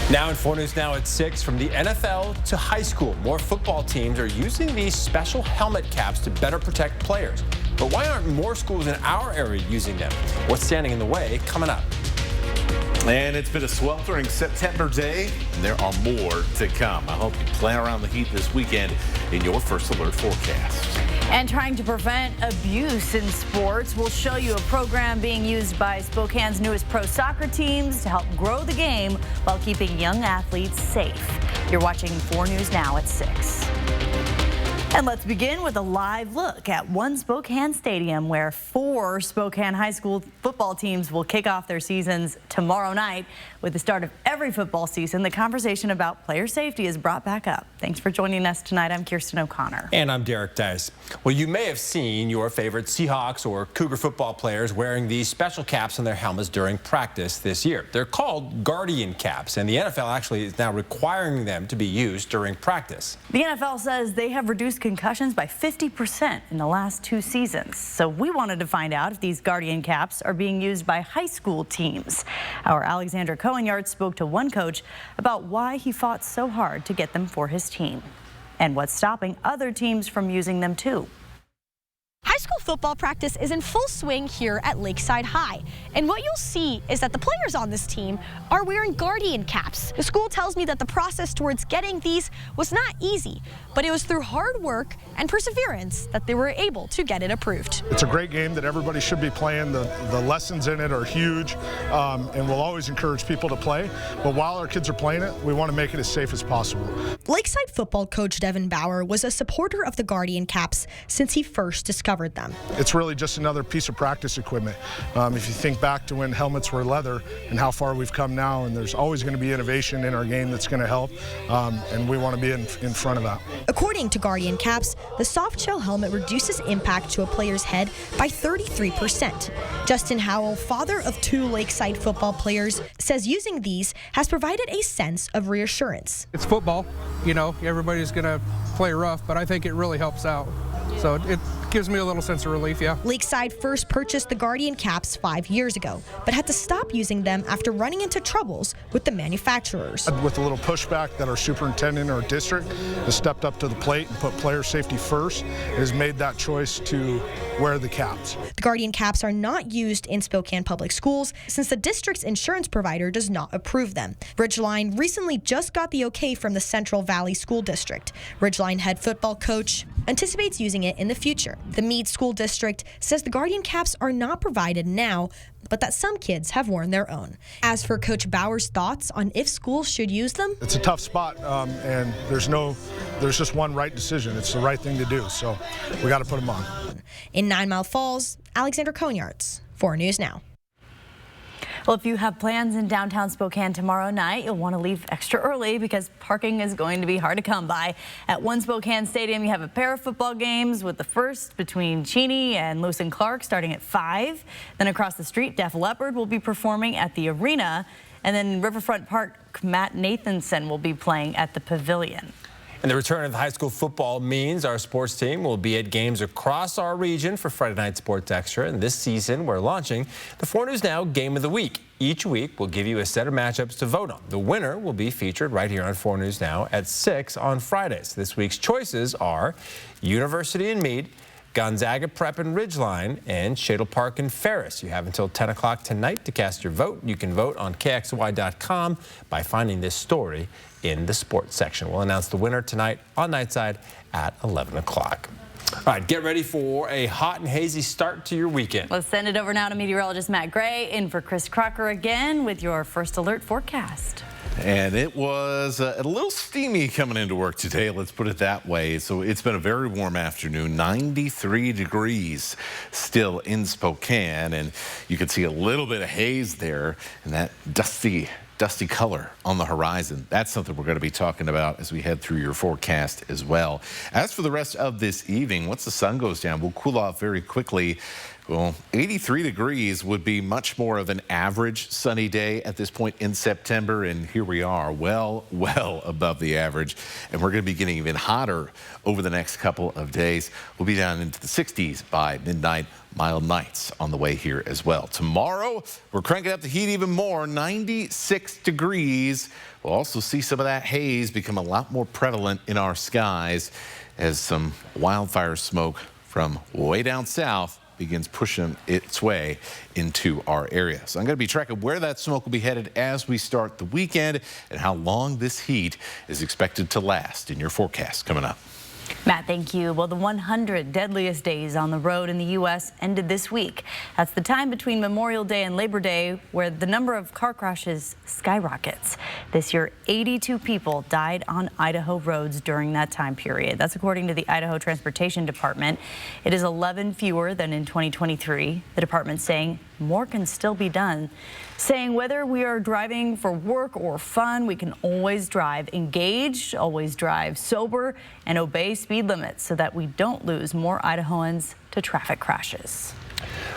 Now in 4 News Now at 6, from the NFL to high school, more football teams are using these special helmet caps to better protect players. But why aren't more schools in our area using them? What's standing in the way? Coming up. And it's been a sweltering September day, and there are more to come. I hope you plan around the heat this weekend in your First Alert forecast. And trying to prevent abuse in sports, we'll show you a program being used by Spokane's newest pro soccer teams to help grow the game while keeping young athletes safe. You're watching 4 News Now at 6. And let's begin with a live look at One Spokane Stadium, where 4 Spokane high school football teams will kick off their seasons tomorrow night. With the start of every football season, the conversation about player safety is brought back up. Thanks for joining us tonight. I'm Kirsten O'Connor. And I'm Derek Dice. Well, you may have seen your favorite Seahawks or Cougar football players wearing these special caps on their helmets during practice this year. They're called Guardian caps, and the NFL actually is now requiring them to be used during practice. The NFL says they have reduced concussions by 50% in the last 2 seasons. So we wanted to find out if these Guardian caps are being used by high school teams. Our Alexander Cohen-Yard spoke to one coach about why he fought so hard to get them for his team and what's stopping other teams from using them too. High school football practice is in full swing here at Lakeside High. And what you'll see is that the players on this team are wearing Guardian caps. The school tells me that the process towards getting these was not easy, but it was through hard work and perseverance that they were able to get it approved. It's a great game that everybody should be playing. The lessons in it are huge, and we'll always encourage people to play. But while our kids are playing it, we want to make it as safe as possible. Lakeside football coach Devin Bauer was a supporter of the Guardian caps since he first discovered them. It's really just another piece of practice equipment. If you think back to when helmets were leather and how far we've come now, and there's always going to be innovation in our game that's going to help, and we want to be in front of that. According to Guardian caps, the soft shell helmet reduces impact to a player's head by 33%. Justin Howell, father of 2 Lakeside football players, says using these has provided a sense of reassurance. It's football, you know, everybody's going to play rough, but I think it really helps out. So it gives me a little sense of relief, yeah. Lakeside first purchased the Guardian caps 5 years ago, but had to stop using them after running into troubles with the manufacturers. With a little pushback that our superintendent or district has stepped up to the plate and put player safety first, has made that choice to wear the caps. The Guardian caps are not used in Spokane public schools since the district's insurance provider does not approve them. Ridgeline recently just got the okay from the Central Valley School District. Ridgeline head football coach anticipates using it in the future. The Meade School District says the Guardian caps are not provided now, but that some kids have worn their own. As for Coach Bauer's thoughts on if schools should use them, it's a tough spot, and there's just one right decision. It's the right thing to do, so we got to put them on. In 9 Mile Falls, Alexander Cohen-Yards, 4 News Now. Well, if you have plans in downtown Spokane tomorrow night, you'll want to leave extra early because parking is going to be hard to come by. At One Spokane Stadium, you have a pair of football games, with the first between Cheney and Lewis and Clark starting at 5. Then across the street, Def Leppard will be performing at the arena. And then Riverfront Park, Matt Nathanson will be playing at the Pavilion. And the return of high school football means our sports team will be at games across our region for Friday Night Sports Extra. And this season, we're launching the 4 News Now Game of the Week. Each week, we'll give you a set of matchups to vote on. The winner will be featured right here on 4 News Now at 6 on Fridays. This week's choices are University and Meade, Gonzaga Prep and Ridgeline, and Shadle Park and Ferris. You have until 10 o'clock tonight to cast your vote. You can vote on KXLY.com by finding this story in the sports section. We'll announce the winner tonight on Nightside at 11 o'clock. All right, get ready for a hot and hazy start to your weekend. Let's send it over now to meteorologist Matt Gray, in for Chris Crocker again with your First Alert forecast. And it was a little steamy coming into work today, let's put it that way. So it's been a very warm afternoon, 93 degrees still in Spokane, and you can see a little bit of haze there and that dusty color on the horizon. That's something we're going to be talking about as we head through your forecast as well. As for the rest of this evening, once the sun goes down, we'll cool off very quickly. Well, 83 degrees would be much more of an average sunny day at this point in September, and here we are, well above the average, and we're going to be getting even hotter over the next couple of days. We'll be down into the 60s by midnight. Mild nights on the way here as well. Tomorrow, we're cranking up the heat even more, 96 degrees. We'll also see some of that haze become a lot more prevalent in our skies as some wildfire smoke from way down south begins pushing its way into our area. So I'm going to be tracking where that smoke will be headed as we start the weekend and how long this heat is expected to last in your forecast coming up. Matt, thank you. Well, the 100 deadliest days on the road in the U.S. ended this week. That's the time between Memorial Day and Labor Day where the number of car crashes skyrockets. This year, 82 people died on Idaho roads during that time period. That's according to the Idaho Transportation Department. It is 11 fewer than in 2023. The department saying more can still be done, saying whether we are driving for work or fun, we can always drive engaged, always drive sober, and obey speed limits so that we don't lose more Idahoans to traffic crashes.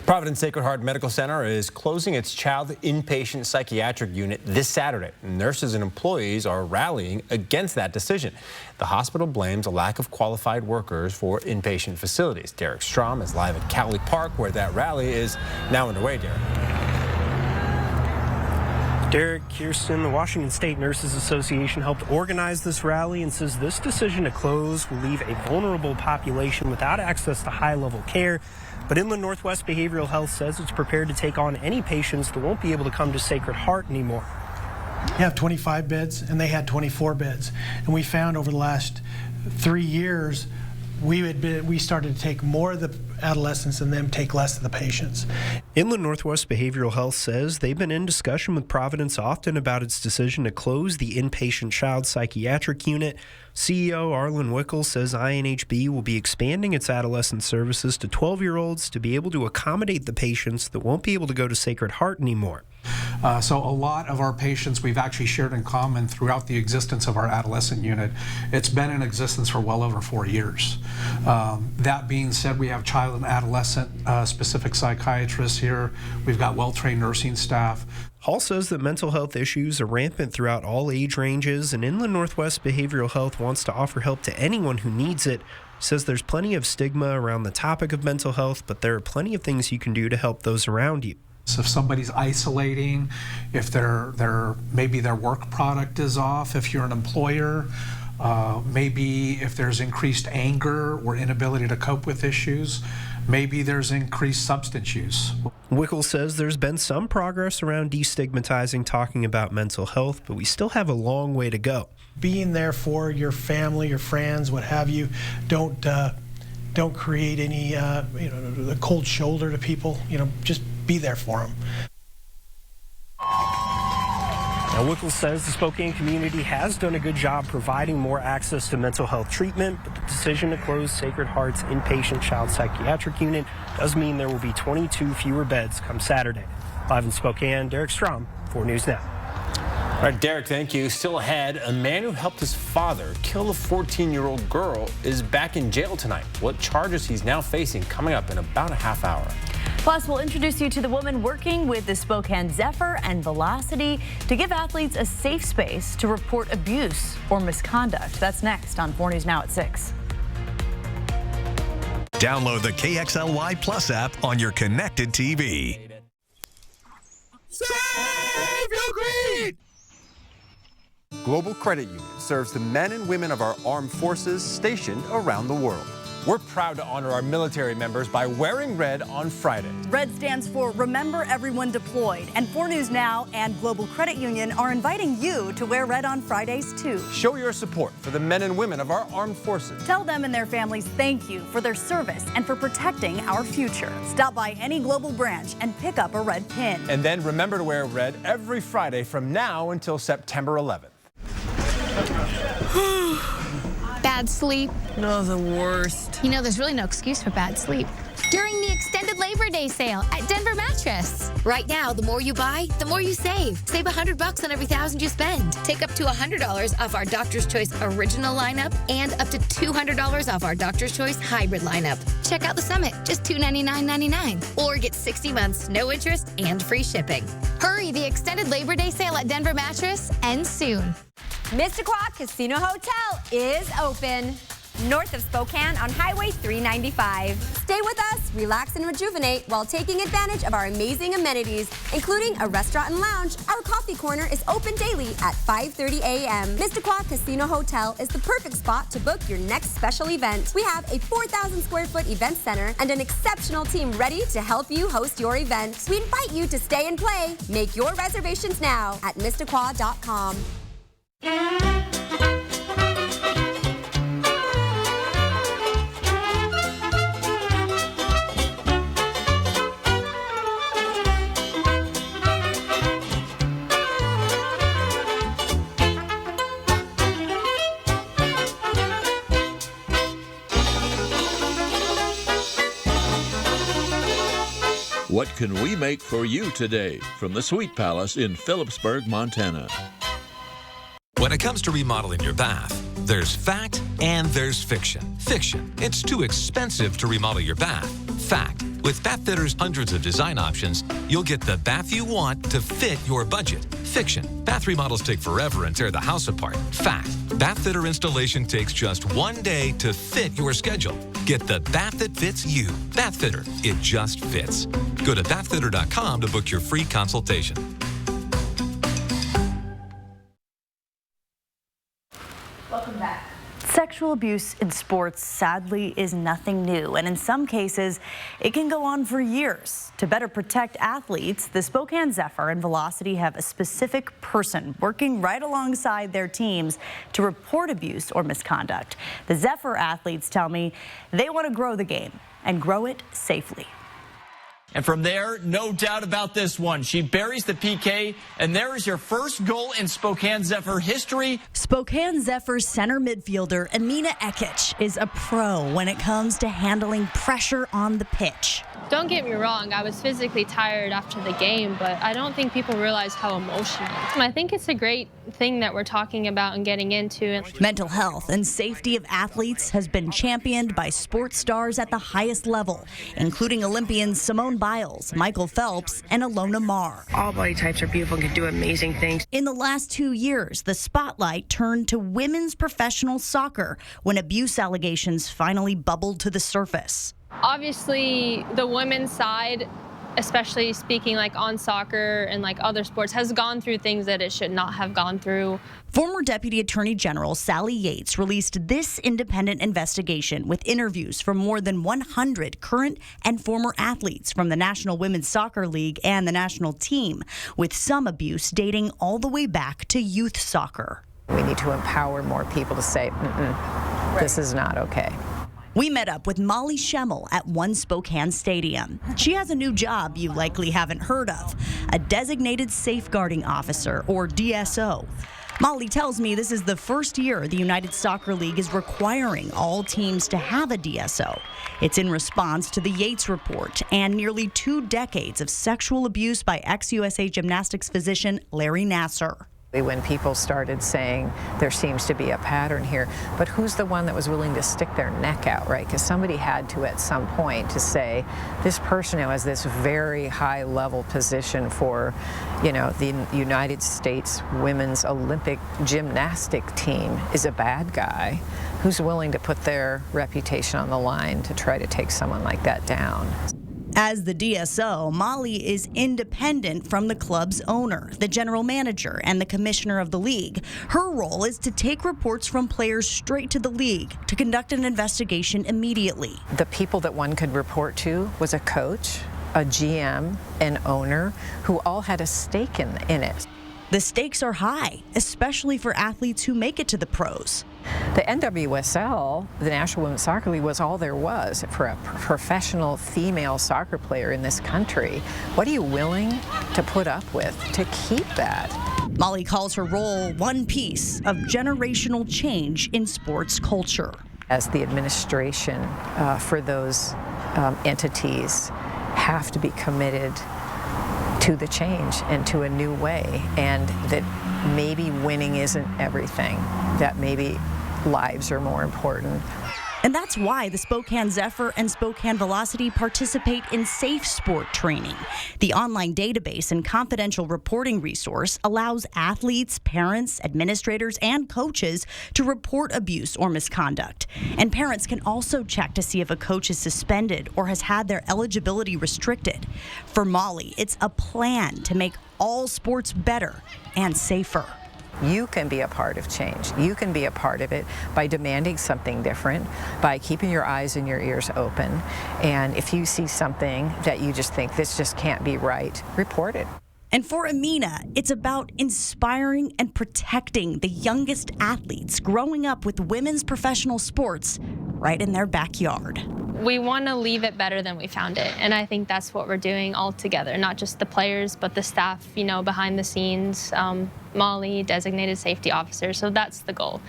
Providence Sacred Heart Medical Center is closing its child inpatient psychiatric unit this Saturday. Nurses and employees are rallying against that decision. The hospital blames a lack of qualified workers for inpatient facilities. Derek Strom is live at Cowley Park, where that rally is now underway. Derek Kirsten, the Washington State Nurses Association, helped organize this rally and says this decision to close will leave a vulnerable population without access to high-level care. But Inland Northwest Behavioral Health says it's prepared to take on any patients that won't be able to come to Sacred Heart anymore. We have 25 beds, and they had 24 beds. And we found over the last 3 years, we started to take more of the adolescents and them take less of the patients. Inland Northwest Behavioral Health says they've been in discussion with Providence often about its decision to close the inpatient child psychiatric unit. CEO Arlen Wickel says INHB will be expanding its adolescent services to 12-year-olds to be able to accommodate the patients that won't be able to go to Sacred Heart anymore. So a lot of our patients we've actually shared in common throughout the existence of our adolescent unit. It's been in existence for well over 4 years. That being said, we have child and adolescent specific psychiatrists here. We've got well-trained nursing staff. Hall says that mental health issues are rampant throughout all age ranges, and Inland Northwest Behavioral Health wants to offer help to anyone who needs it. Says there's plenty of stigma around the topic of mental health, but there are plenty of things you can do to help those around you. So if somebody's isolating, if maybe their work product is off, if you're an employer, maybe if there's increased anger or inability to cope with issues, maybe there's increased substance use. Wickel says there's been some progress around destigmatizing talking about mental health, but we still have a long way to go. Being there for your family, your friends, what have you, don't create any a cold shoulder to people. Just be there for them. Now, Wickel says the Spokane community has done a good job providing more access to mental health treatment, but the decision to close Sacred Heart's inpatient child psychiatric unit does mean there will be 22 fewer beds come Saturday. Live in Spokane, Derek Strom, 4 News Now. All right, Derek, thank you. Still ahead, a man who helped his father kill a 14-year-old girl is back in jail tonight. What charges he's now facing coming up in about a half hour. Plus, we'll introduce you to the woman working with the Spokane Zephyr and Velocity to give athletes a safe space to report abuse or misconduct. That's next on 4 News Now at 6. Download the KXLY Plus app on your connected TV. Save your greed! Global Credit Union serves the men and women of our armed forces stationed around the world. We're proud to honor our military members by wearing red on Friday. Red stands for Remember Everyone Deployed, and 4 News Now and Global Credit Union are inviting you to wear red on Fridays too. Show your support for the men and women of our armed forces. Tell them and their families thank you for their service and for protecting our future. Stop by any Global branch and pick up a red pin. And then remember to wear red every Friday from now until September 11th. Bad sleep. No, the worst. There's really no excuse for bad sleep. during the extended Labor Day sale at Denver Mattress. Right now, the more you buy, the more you save. Save $100 on every $1,000 you spend. Take up to $100 off our Doctor's Choice Original lineup and up to $200 off our Doctor's Choice Hybrid lineup. Check out the Summit, just $299.99. Or get 60 months, no interest, and free shipping. Hurry, the extended Labor Day sale at Denver Mattress ends soon. Mississauga Casino Hotel is open north of Spokane on Highway 395. Stay with us, relax and rejuvenate while taking advantage of our amazing amenities, including a restaurant and lounge. Our coffee corner is open daily at 5:30 a.m. Mississauga Casino Hotel is the perfect spot to book your next special event. We have a 4,000 square foot event center and an exceptional team ready to help you host your event. We invite you to stay and play. Make your reservations now at Mississauga.com. What can we make for you today from the Sweet Palace in Phillipsburg, Montana? When it comes to remodeling your bath, there's fact and there's fiction. Fiction, it's too expensive to remodel your bath. Fact, with Bathfitter's hundreds of design options, you'll get the bath you want to fit your budget. Fiction, bath remodels take forever and tear the house apart. Fact, Bathfitter installation takes just 1 day to fit your schedule. Get the bath that fits you. Bathfitter, it just fits. Go to bathfitter.com to book your free consultation. Welcome back. Sexual abuse in sports, sadly, is nothing new, and in some cases, it can go on for years. To better protect athletes, the Spokane Zephyr and Velocity have a specific person working right alongside their teams to report abuse or misconduct. The Zephyr athletes tell me they want to grow the game and grow it safely. And from there, no doubt about this one. She buries the PK, and there is your first goal in Spokane Zephyr history. Spokane Zephyr center midfielder Amina Ekic is a pro when it comes to handling pressure on the pitch. Don't get me wrong, I was physically tired after the game, but I don't think people realize how emotional. I think it's a great thing that we're talking about and getting into. Mental health and safety of athletes has been championed by sports stars at the highest level, including Olympians Simone Biles, Michael Phelps, and Alona Marr. All body types are beautiful and can do amazing things. In the last 2 years, the spotlight turned to women's professional soccer when abuse allegations finally bubbled to the surface. Obviously, the women's side, especially speaking like on soccer and like other sports, has gone through things that it should not have gone through. Former Deputy Attorney General Sally Yates released this independent investigation with interviews from more than 100 current and former athletes from the National Women's Soccer League and the national team, with some abuse dating all the way back to youth soccer. We need to empower more people to say, this is not okay. We met up with Molly Schemmel at One Spokane Stadium. She has a new job you likely haven't heard of, a Designated Safeguarding Officer, or DSO. Molly tells me this is the first year the United Soccer League is requiring all teams to have a DSO. It's in response to the Yates Report and nearly 2 decades of sexual abuse by ex-USA Gymnastics physician Larry Nassar. When people started saying there seems to be a pattern here, but who's the one that was willing to stick their neck out, right? Because somebody had to at some point to say, this person who has this very high level position for, you know, the United States Women's Olympic Gymnastic team is a bad guy. Who's willing to put their reputation on the line to try to take someone like that down? As the DSO, Molly is independent from the club's owner, the general manager, and the commissioner of the league. Her role is to take reports from players straight to the league to conduct an investigation immediately. The people that one could report to was a coach, a GM, an owner, who all had a stake in it. The stakes are high, especially for athletes who make it to the pros. The NWSL, the National Women's Soccer League, was all there was for a professional female soccer player in this country. What are you willing to put up with to keep that? Molly calls her role one piece of generational change in sports culture. As the administration for those entities have to be committed to the change and to a new way, and that maybe winning isn't everything, that maybe lives are more important. And that's why the Spokane Zephyr and Spokane Velocity participate in Safe Sport training. The online database and confidential reporting resource allows athletes, parents, administrators, and coaches to report abuse or misconduct. And parents can also check to see if a coach is suspended or has had their eligibility restricted. For Molly, it's a plan to make all sports better and safer. You can be a part of change. You can be a part of it by demanding something different, by keeping your eyes and your ears open. And if you see something that you just think this just can't be right, report it. And for Amina, it's about inspiring and protecting the youngest athletes growing up with women's professional sports right in their backyard. We want to leave it better than we found it, and I think that's what we're doing all together, not just the players, but the staff, behind the scenes, Molly, designated safety officer, so that's the goal.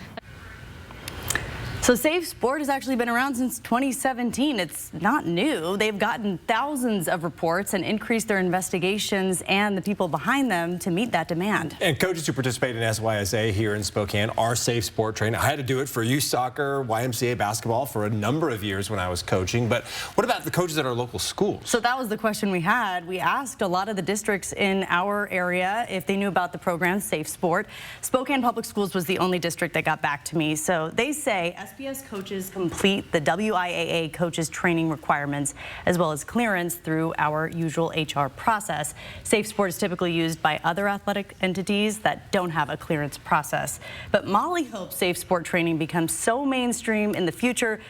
So Safe Sport has actually been around since 2017. It's not new. They've gotten thousands of reports and increased their investigations and the people behind them to meet that demand. And coaches who participate in SYSA here in Spokane are Safe Sport trained. I had to do it for youth soccer, YMCA basketball for a number of years when I was coaching. But what about the coaches at our local schools? So that was the question we had. We asked a lot of the districts in our area if they knew about the program Safe Sport. Spokane Public Schools was the only district that got back to me. So they say SPS coaches complete the WIAA coaches training requirements as well as clearance through our usual HR process. Safe Sport is typically used by other athletic entities that don't have a clearance process. But Molly hopes Safe Sport training becomes so mainstream in the future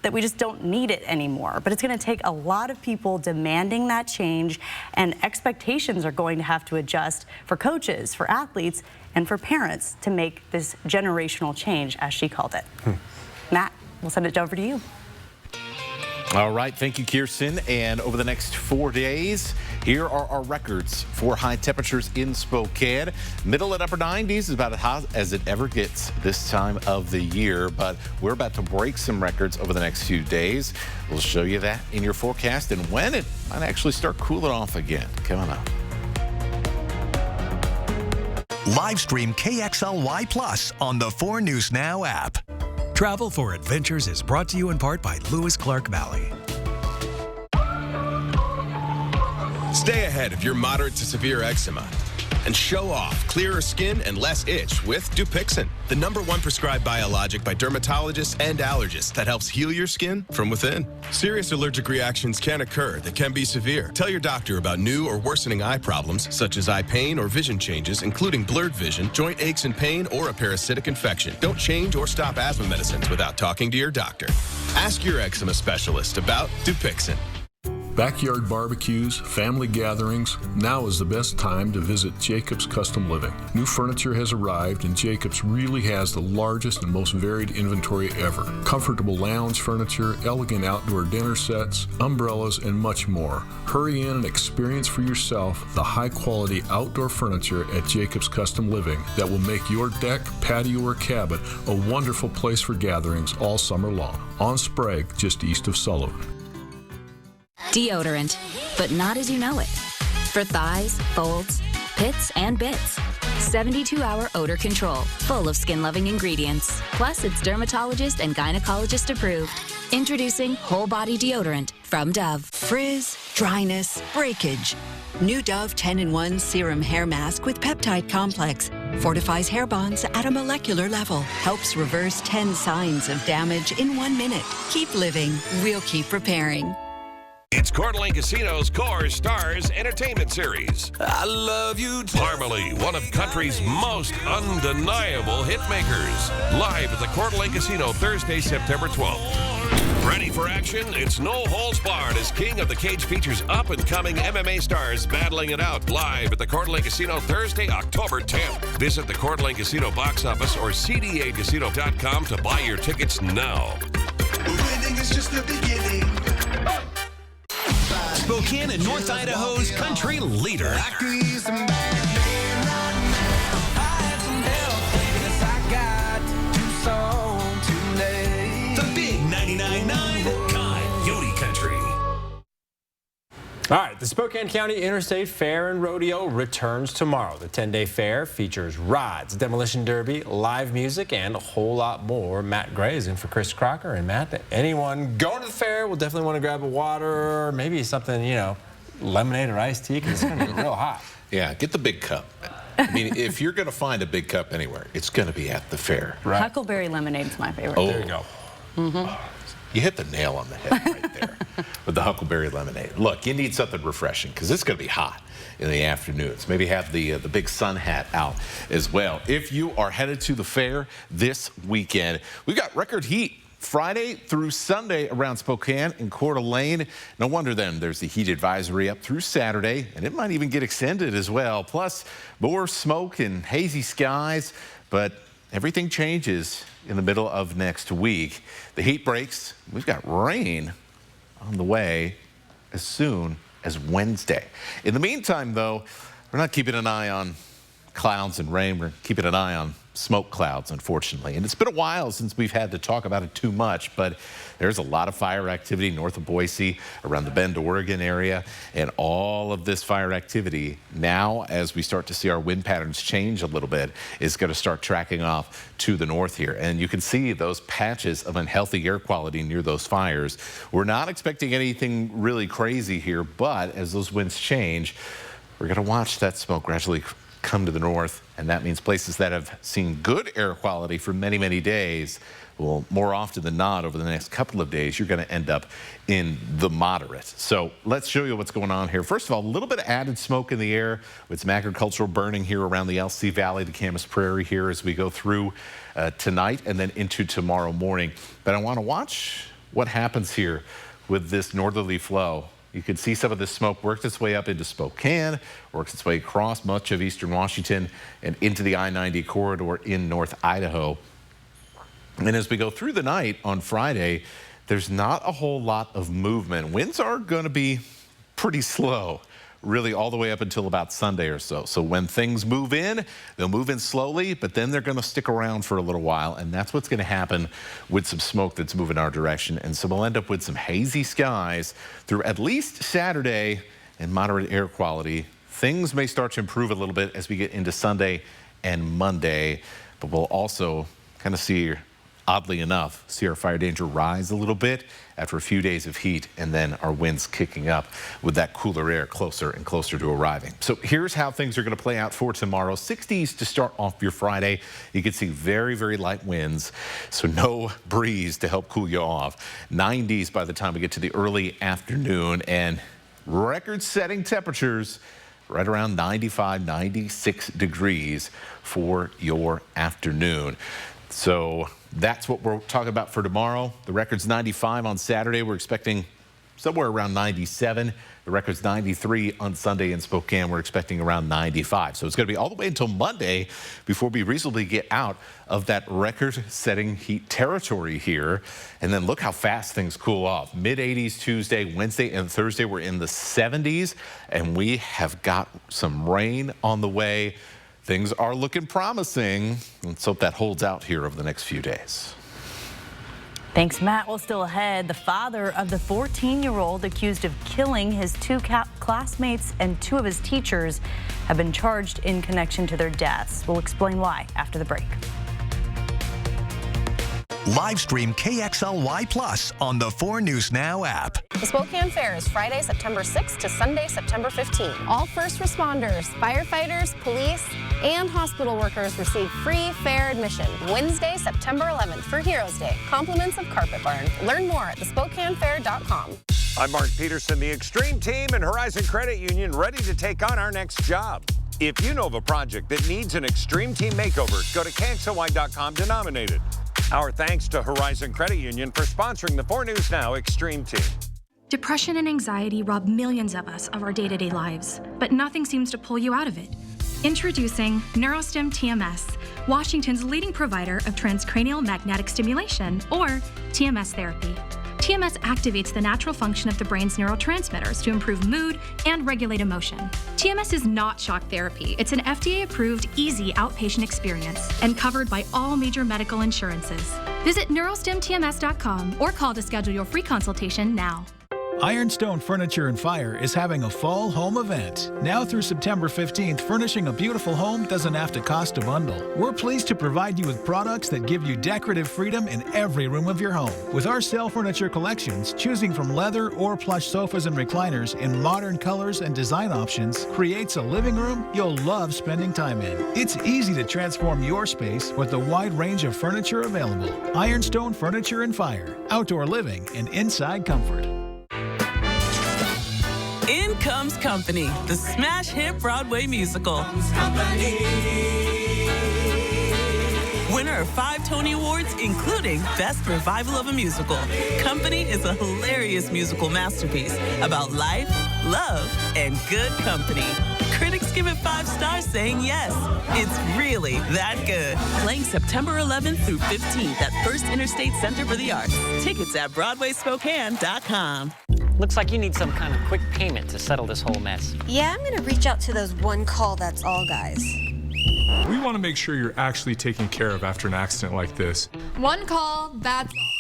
that we just don't need it anymore. But it's going to take a lot of people demanding that change, and expectations are going to have to adjust for coaches, for athletes, and for parents to make this generational change, as she called it. Matt, we'll send it over to you. All right, thank you, Kirsten. And over the next 4 days, here are our records for high temperatures in Spokane. Middle and upper 90s is about as hot as it ever gets this time of the year, but we're about to break some records over the next few days. We'll show you that in your forecast and when it might actually start cooling off again. Coming up. Live stream KXLY Plus on the 4 News Now app. Travel for Adventures is brought to you in part by Lewis Clark Valley. Stay ahead of your moderate to severe eczema and show off clearer skin and less itch with Dupixent, the #1 prescribed biologic by dermatologists and allergists that helps heal your skin from within. Serious allergic reactions can occur that can be severe. Tell your doctor about new or worsening eye problems such as eye pain or vision changes, including blurred vision, joint aches and pain, or a parasitic infection. Don't change or stop asthma medicines without talking to your doctor. Ask your eczema specialist about Dupixent. Backyard barbecues, family gatherings, now is the best time to visit Jacobs Custom Living. New furniture has arrived and Jacobs really has the largest and most varied inventory ever. Comfortable lounge furniture, elegant outdoor dinner sets, umbrellas, and much more. Hurry in and experience for yourself the high-quality outdoor furniture at Jacobs Custom Living that will make your deck, patio, or cabin a wonderful place for gatherings all summer long. On Sprague, just east of Sullivan. Deodorant, but not as you know it. For thighs, folds, pits, and bits. 72-hour odor control, full of skin-loving ingredients. Plus, it's dermatologist and gynecologist approved. Introducing whole body deodorant from Dove. Frizz, dryness, breakage. New Dove 10-in-1 Serum Hair Mask with Peptide Complex. Fortifies hair bonds at a molecular level. Helps reverse 10 signs of damage in 1 minute. Keep living. We'll keep repairing. It's Coeur d'Alene Casino's Core Stars Entertainment Series. I love you. Parmalee, one of country's most undeniable hitmakers. Live at the Coeur d'Alene Casino Thursday, September 12th. Ready for action? It's no holds barred as King of the Cage features up-and-coming MMA stars battling it out live at the Coeur d'Alene Casino Thursday, October 10th. Visit the Coeur d'Alene Casino box office or cdacasino.com to buy your tickets now. Winning is just the beginning. Spokane and North Idaho's country leader. The big 99.9 Coyote Country. All right, the Spokane County Interstate Fair and Rodeo returns tomorrow. The 10-day fair features rides, demolition derby, live music, and a whole lot more. Matt Gray is in for Chris Crocker. And Matt, anyone going to the fair will definitely want to grab a water or maybe something, you know, lemonade or iced tea because it's going to be real hot. Yeah, get the big cup. I mean, if you're going to find a big cup anywhere, it's going to be at the fair. Right. Huckleberry lemonade is my favorite. Oh, there you go. You hit the nail on the head right there with the Huckleberry lemonade. Look, you need something refreshing because it's going to be hot in the afternoons. Maybe have the big sun hat out as well. If you are headed to the fair this weekend, we've got record heat Friday through Sunday around Spokane and Coeur d'Alene. No wonder then there's the heat advisory up through Saturday, and it might even get extended as well. Plus, more smoke and hazy skies, but everything changes in the middle of next week. The heat breaks. We've got rain on the way as soon as Wednesday. In the meantime, though, we're not keeping an eye on clouds and rain. We're keeping an eye on smoke clouds, unfortunately. And it's been a while since we've had to talk about it too much, but there's a lot of fire activity north of Boise, around the Bend, Oregon area, and all of this fire activity now, as we start to see our wind patterns change a little bit, is going to start tracking off to the north here. And you can see those patches of unhealthy air quality near those fires. We're not expecting anything really crazy here, but as those winds change, we're going to watch that smoke gradually come to the north, and that means places that have seen good air quality for many, many days will, more often than not, over the next couple of days, you're going to end up in the moderate. So let's show you what's going on here. First of all, a little bit of added smoke in the air with some agricultural burning here around the LC Valley, the Camas Prairie here as we go through tonight and then into tomorrow morning. But I want to watch what happens here with this northerly flow. You can see some of this smoke worked its way up into Spokane, works its way across much of eastern Washington and into the I-90 corridor in North Idaho. And as we go through the night on Friday, there's not a whole lot of movement. Winds are going to be pretty slow, really all the way up until about Sunday or so. So when things move in, they'll move in slowly, but then they're going to stick around for a little while. And that's what's going to happen with some smoke that's moving our direction. And so we'll end up with some hazy skies through at least Saturday and moderate air quality. Things may start to improve a little bit as we get into Sunday and Monday, but we'll also kind of see, oddly enough, see our fire danger rise a little bit after a few days of heat, and then our winds kicking up with that cooler air closer and closer to arriving. So here's how things are going to play out for tomorrow. 60s to start off your Friday. You can see very, very light winds, so no breeze to help cool you off. 90s by the time we get to the early afternoon, and record-setting temperatures right around 95, 96 degrees for your afternoon. So that's what we're talking about for tomorrow. The record's 95 on Saturday. We're expecting somewhere around 97. The record's 93 on Sunday in Spokane. We're expecting around 95. So it's going to be all the way until Monday before we reasonably get out of that record-setting heat territory here. And then look how fast things cool off. Mid-80s Tuesday, Wednesday, and Thursday we're in the 70s. And we have got some rain on the way. Things are looking promising. Let's hope that holds out here over the next few days. Thanks, Matt. Well, still ahead, the father of the 14-year-old accused of killing his two classmates and two of his teachers have been charged in connection to their deaths. We'll explain why after the break. Live stream KXLY Plus on the 4 News Now app. The Spokane Fair is Friday, September 6th to Sunday, September 15th. All first responders, firefighters, police, and hospital workers receive free fair admission. Wednesday, September 11th for Heroes Day. Compliments of Carpet Barn. Learn more at thespokanefair.com. I'm Mark Peterson, the Extreme Team and Horizon Credit Union, ready to take on our next job. If you know of a project that needs an Extreme Team makeover, go to KXLY.com to nominate it. Our thanks to Horizon Credit Union for sponsoring the 4 News Now Extreme Team. Depression and anxiety rob millions of us of our day-to-day lives, but nothing seems to pull you out of it. Introducing NeuroStim TMS, Washington's leading provider of transcranial magnetic stimulation, or TMS therapy. TMS activates the natural function of the brain's neurotransmitters to improve mood and regulate emotion. TMS is not shock therapy. It's an FDA-approved, easy outpatient experience and covered by all major medical insurances. Visit neurostimtms.com or call to schedule your free consultation now. Ironstone Furniture and Fire is having a fall home event. Now through September 15th, furnishing a beautiful home doesn't have to cost a bundle. We're pleased to provide you with products that give you decorative freedom in every room of your home. With our sale furniture collections, choosing from leather or plush sofas and recliners in modern colors and design options creates a living room you'll love spending time in. It's easy to transform your space with the wide range of furniture available. Ironstone Furniture and Fire. Outdoor living and inside comfort. In Comes Company, the smash hit Broadway musical. Winner of 5 Tony Awards, including Best Revival of a Musical. Company is a hilarious musical masterpiece about life, love, and good company. Critics give it 5 stars, saying yes. It's really that good. Playing September 11th through 15th at First Interstate Center for the Arts. Tickets at BroadwaySpokane.com. Looks like you need some kind of quick payment to settle this whole mess. Yeah, I'm gonna reach out to those one call, that's all guys. We want to make sure you're actually taken care of after an accident like this. One call, that's all.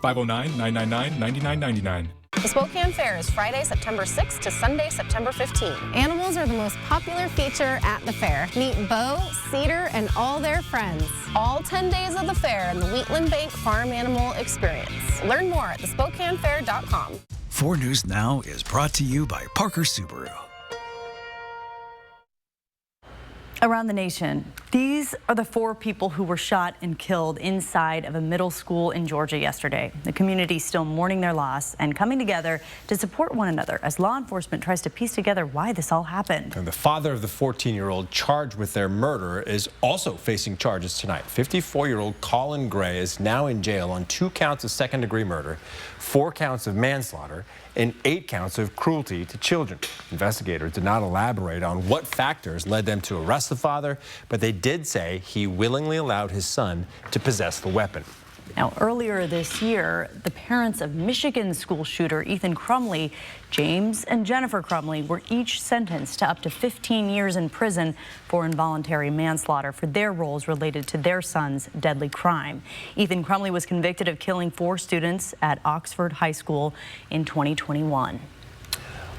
509-999-9999. The Spokane Fair is Friday, September 6th to Sunday, September 15th. Animals are the most popular feature at the fair. Meet Bo, Cedar, and all their friends. All 10 days of the fair in the Wheatland Bank Farm Animal Experience. Learn more at thespokanefair.com. 4 News Now is brought to you by Parker Subaru. Around the nation, these are the 4 people who were shot and killed inside of a middle school in Georgia yesterday. The community still mourning their loss and coming together to support one another as law enforcement tries to piece together why this all happened. And the father of the 14-year-old charged with their murder is also facing charges tonight. 54-year-old Colin Gray is now in jail on 2 counts of second-degree murder, 4 counts of manslaughter, and 8 counts of cruelty to children. Investigators did not elaborate on what factors led them to arrest the father, but they did say he willingly allowed his son to possess the weapon. Now, earlier this year, the parents of Michigan school shooter Ethan Crumley, James and Jennifer Crumley, were each sentenced to up to 15 years in prison for involuntary manslaughter for their roles related to their son's deadly crime. Ethan Crumley was convicted of killing 4 students at Oxford High School in 2021.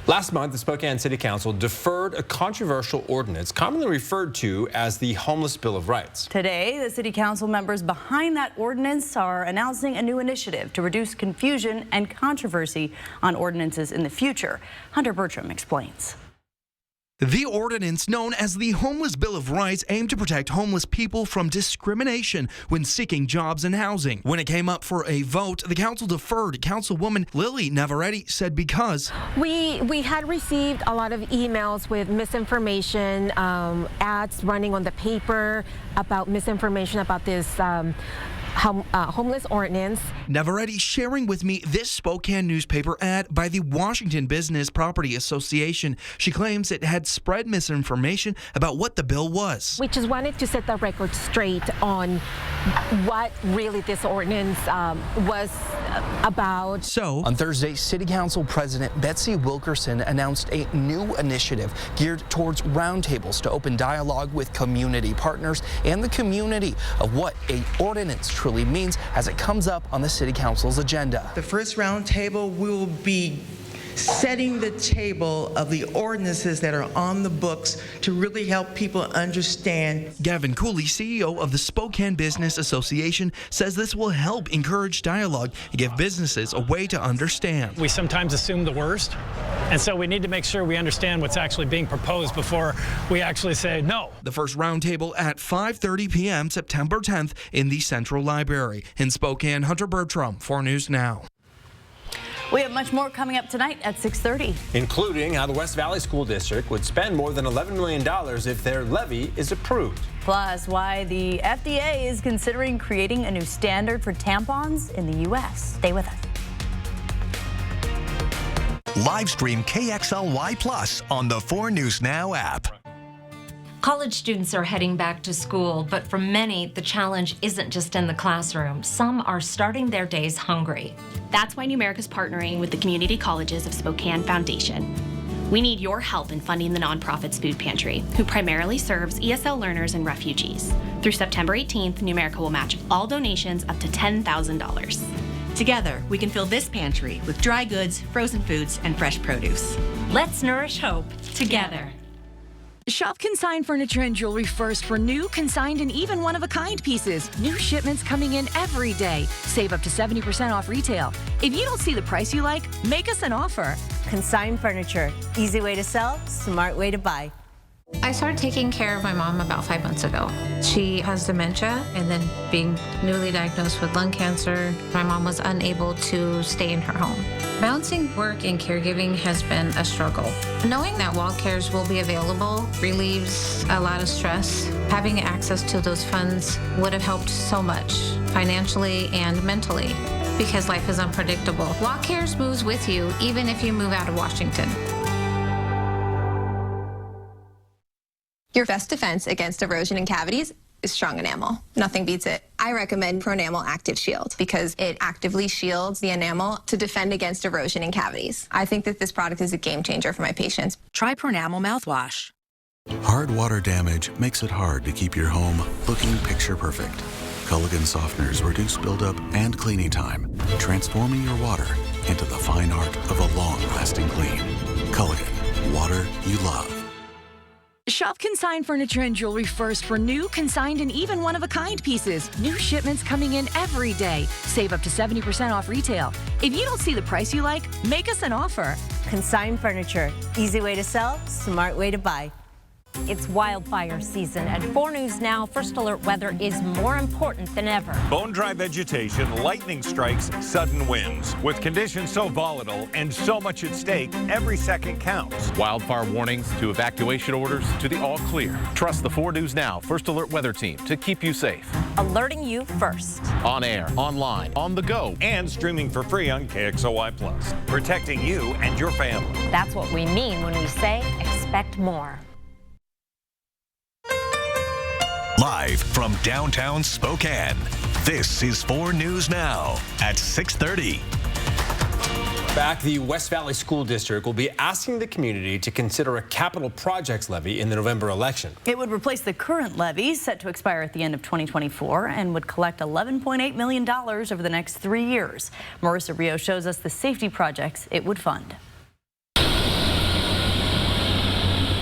Last month, the Spokane City Council deferred a controversial ordinance commonly referred to as the Homeless Bill of Rights. Today, the City Council members behind that ordinance are announcing a new initiative to reduce confusion and controversy on ordinances in the future. Hunter Bertram explains. The ordinance known as the Homeless Bill of Rights aimed to protect homeless people from discrimination when seeking jobs and housing. When it came up for a vote, the council deferred. Councilwoman Lily Navarrete said because we had received a lot of emails with misinformation, ads running on the paper about misinformation about this homeless ordinance. Navarrete sharing with me this Spokane newspaper ad by the Washington Business Property Association. She claims it had spread misinformation about what the bill was. We just wanted to set the record straight on what really this ordinance was about. So, on Thursday, City Council President Betsy Wilkerson announced a new initiative geared towards roundtables to open dialogue with community partners and the community of what a ordinance truly means as it comes up on the City Council's agenda. The first roundtable will be setting the table of the ordinances that are on the books to really help people understand. Gavin Cooley, CEO of the Spokane Business Association, says this will help encourage dialogue and give businesses a way to understand. We sometimes assume the worst, and so we need to make sure we understand what's actually being proposed before we actually say no. The first roundtable at 5:30 p.m. September 10th in the Central Library. In Spokane, Hunter Bertram, 4 News Now. We have much more coming up tonight at 6:30. Including how the West Valley School District would spend more than $11 million if their levy is approved. Plus, why the FDA is considering creating a new standard for tampons in the U.S. Stay with us. Live stream KXLY Plus on the 4 News Now app. College students are heading back to school, but for many, the challenge isn't just in the classroom. Some are starting their days hungry. That's why Numerica's partnering with the Community Colleges of Spokane Foundation. We need your help in funding the nonprofit's food pantry, who primarily serves ESL learners and refugees. Through September 18th, Numerica will match all donations up to $10,000. Together, we can fill this pantry with dry goods, frozen foods, and fresh produce. Let's nourish hope together. Shop Consign Furniture and Jewelry first for new, consigned, and even one-of-a-kind pieces. New shipments coming in every day. Save up to 70% off retail. If you don't see the price you like, make us an offer. Consign Furniture. Easy way to sell, smart way to buy. I started taking care of my mom about 5 months ago. She has dementia, and then being newly diagnosed with lung cancer, my mom was unable to stay in her home. Balancing work and caregiving has been a struggle. Knowing that Wild Cares will be available relieves a lot of stress. Having access to those funds would have helped so much, financially and mentally, because life is unpredictable. Wild Cares moves with you, even if you move out of Washington. Your best defense against erosion and cavities is strong enamel. Nothing beats it. I recommend Pronamel Active Shield because it actively shields the enamel to defend against erosion and cavities. I think that this product is a game changer for my patients. Try Pronamel mouthwash. Hard water damage makes it hard to keep your home looking picture perfect. Culligan softeners reduce buildup and cleaning time, transforming your water into the fine art of a long-lasting clean. Culligan, water you love. Shop Consign Furniture and Jewelry first for new, consigned, and even one-of-a-kind pieces. New shipments coming in every day. Save up to 70% off retail. If you don't see the price you like, make us an offer. Consign Furniture. Easy way to sell, smart way to buy. It's wildfire season. At 4 News Now, First Alert weather is more important than ever. Bone-dry vegetation, lightning strikes, sudden winds. With conditions so volatile and so much at stake, every second counts. Wildfire warnings to evacuation orders to the all clear. Trust the 4 News Now First Alert weather team to keep you safe. Alerting you first. On air, online, on the go, and streaming for free on KXLY Plus. Protecting you and your family. That's what we mean when we say expect more. Live from downtown Spokane, this is 4 News Now at 6:30. Back, the West Valley School District will be asking the community to consider a capital projects levy in the November election. It would replace the current levy set to expire at the end of 2024 and would collect $11.8 million over the next 3 years. Marissa Rio shows us the safety projects it would fund.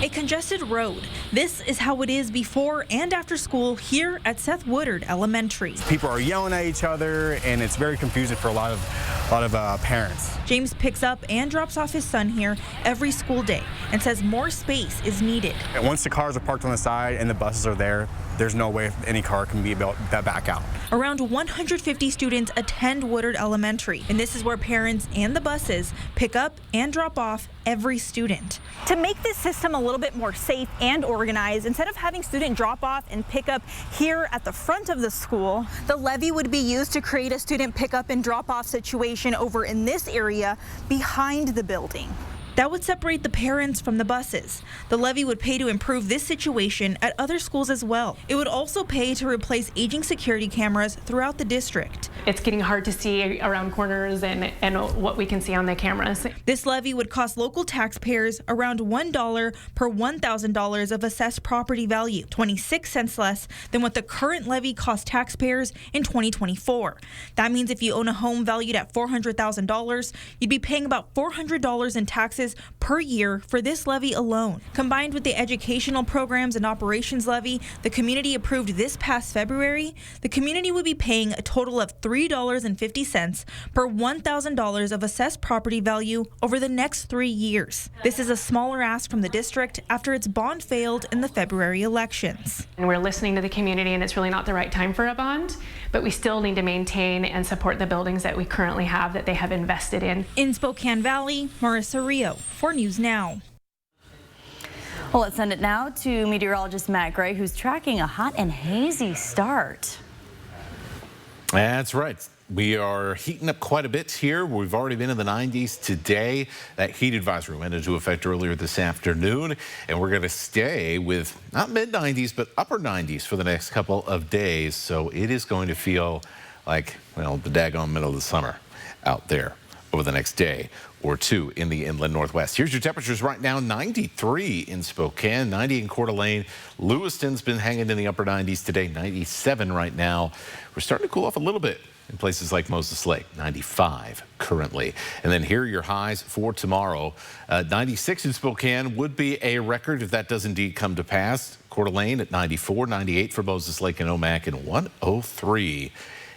A congested road. This is how it is before and after school here at Seth Woodard Elementary. People are yelling at each other, and it's very confusing for a lot of parents. James picks up and drops off his son here every school day and says more space is needed. And once the cars are parked on the side and the buses are there, there's no way any car can be able to back out. Around 150 students attend Woodard Elementary, and this is where parents and the buses pick up and drop off every student. To make this system a little bit more safe and organized, instead of having student drop off and pick up here at the front of the school, the levy would be used to create a student pick up and drop off situation over in this area behind the building. That would separate the parents from the buses. The levy would pay to improve this situation at other schools as well. It would also pay to replace aging security cameras throughout the district. It's getting hard to see around corners and what we can see on the cameras. This levy would cost local taxpayers around $1 per $1,000 of assessed property value, 26 cents less than what the current levy cost taxpayers in 2024. That means if you own a home valued at $400,000, you'd be paying about $400 in taxes per year for this levy alone. Combined with the educational programs and operations levy the community approved this past February, the community would be paying a total of $3.50 per $1,000 of assessed property value over the next 3 years. This is a smaller ask from the district after its bond failed in the February elections. And we're listening to the community, and it's really not the right time for a bond, but we still need to maintain and support the buildings that we currently have that they have invested in. In Spokane Valley, Marissa Rio, 4 News Now. Well, let's send it now to meteorologist Matt Gray, who's tracking a hot and hazy start. That's right. We are heating up quite a bit here. We've already been in the 90s today. That heat advisory went into effect earlier this afternoon, and we're going to stay with not mid-90s, but upper 90s for the next couple of days. So it is going to feel like, well, the daggone middle of the summer out there over the next day or two in the inland Northwest. Here's your temperatures right now: 93 in Spokane, 90 in Coeur d'Alene. Lewiston's been hanging in the upper 90s today, 97 right now. We're starting to cool off a little bit in places like Moses Lake, 95 currently. And then here are your highs for tomorrow. 96 in Spokane would be a record if that does indeed come to pass. Coeur d'Alene at 94, 98 for Moses Lake and Omak, and 103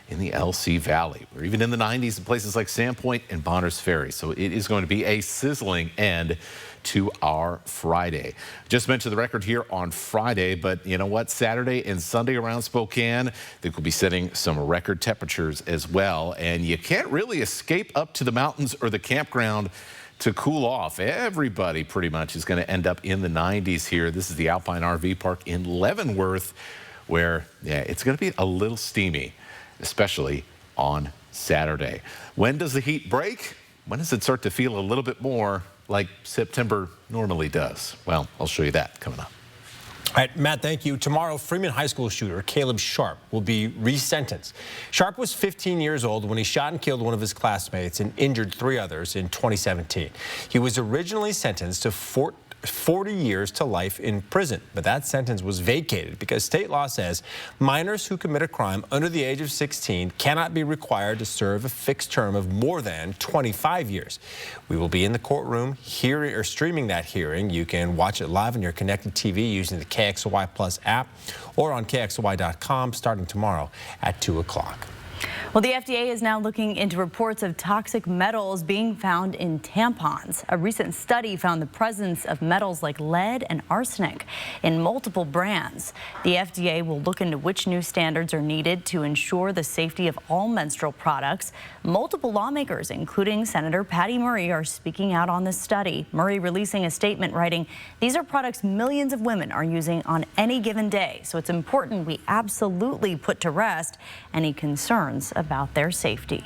in the LC Valley. We're even in the 90s in places like Sandpoint and Bonners Ferry. So it is going to be a sizzling end to our Friday. Just mentioned the record here on Friday, but you know what? Saturday and Sunday around Spokane, I think we'll be setting some record temperatures as well. And you can't really escape up to the mountains or the campground to cool off. Everybody pretty much is going to end up in the 90s here. This is the Alpine RV Park in Leavenworth, where, yeah, it's going to be a little steamy, especially on Saturday. When does the heat break? When does it start to feel a little bit more like September normally does? Well, I'll show you that coming up. All right, Matt, thank you. Tomorrow, Freeman High School shooter Caleb Sharp will be resentenced. Sharp was 15 years old when he shot and killed one of his classmates and injured 3 others in 2017. He was originally sentenced to 40 years to life in prison, but that sentence was vacated because state law says minors who commit a crime under the age of 16 cannot be required to serve a fixed term of more than 25 years. We will be in the courtroom hearing or streaming that hearing. You can watch it live on your connected TV using the KXLY Plus app or on KXLY.com starting tomorrow at 2 o'clock. Well, the FDA is now looking into reports of toxic metals being found in tampons. A recent study found the presence of metals like lead and arsenic in multiple brands. The FDA will look into which new standards are needed to ensure the safety of all menstrual products. Multiple lawmakers, including Senator Patty Murray, are speaking out on this study. Murray releasing a statement writing, "These are products millions of women are using on any given day, so it's important we absolutely put to rest any concerns about their safety."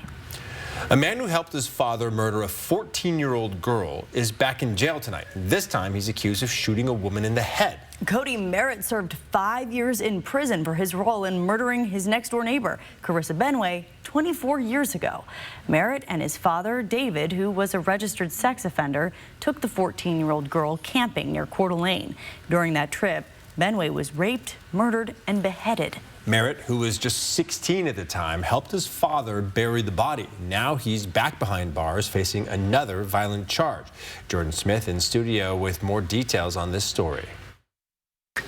A man who helped his father murder a 14-year-old girl is back in jail tonight. This time he's accused of shooting a woman in the head. Cody Merritt served 5 years in prison for his role in murdering his next-door neighbor, Carissa Benway, 24 years ago. Merritt and his father, David, who was a registered sex offender, took the 14-year-old girl camping near Coeur d'Alene. During that trip, Benway was raped, murdered, and beheaded. Merritt, who was just 16 at the time, helped his father bury the body. Now he's back behind bars facing another violent charge. Jordan Smith in studio with more details on this story.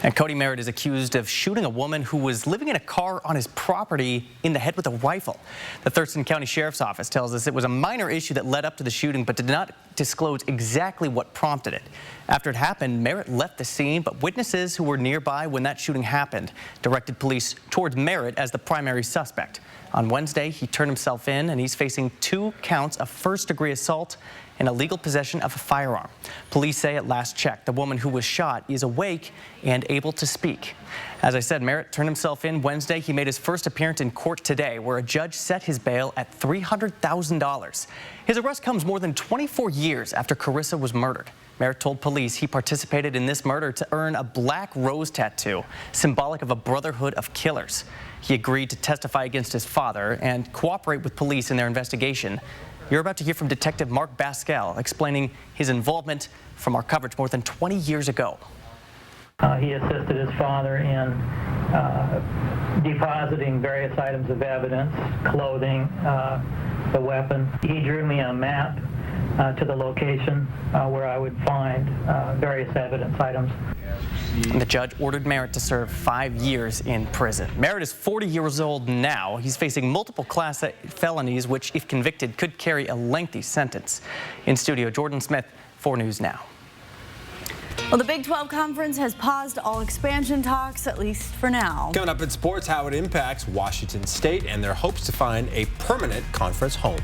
And Cody Merritt is accused of shooting a woman who was living in a car on his property in the head with a rifle. The Thurston County Sheriff's Office tells us it was a minor issue that led up to the shooting, but did not disclose exactly what prompted it. After it happened, Merritt left the scene, but witnesses who were nearby when that shooting happened directed police towards Merritt as the primary suspect. On Wednesday, he turned himself in, and he's facing 2 counts of first-degree assault and illegal possession of a firearm. Police say at last check, the woman who was shot is awake and able to speak. As I said, Merritt turned himself in Wednesday. He made his first appearance in court today, where a judge set his bail at $300,000. His arrest comes more than 24 years after Carissa was murdered. Merritt told police he participated in this murder to earn a black rose tattoo, symbolic of a brotherhood of killers. He agreed to testify against his father and cooperate with police in their investigation. You're about to hear from Detective Mark Bascal explaining his involvement from our coverage more than 20 years ago. He assisted his father in depositing various items of evidence, clothing, the weapon. He drew me a map to the location where I would find various evidence items. And the judge ordered Merritt to serve 5 years in prison. Merritt is 40 years old now. He's facing multiple Class A felonies, which, if convicted, could carry a lengthy sentence. In studio, Jordan Smith, 4 News Now. Well, the Big 12 Conference has paused all expansion talks, at least for now. Coming up in sports, how it impacts Washington State and their hopes to find a permanent conference home.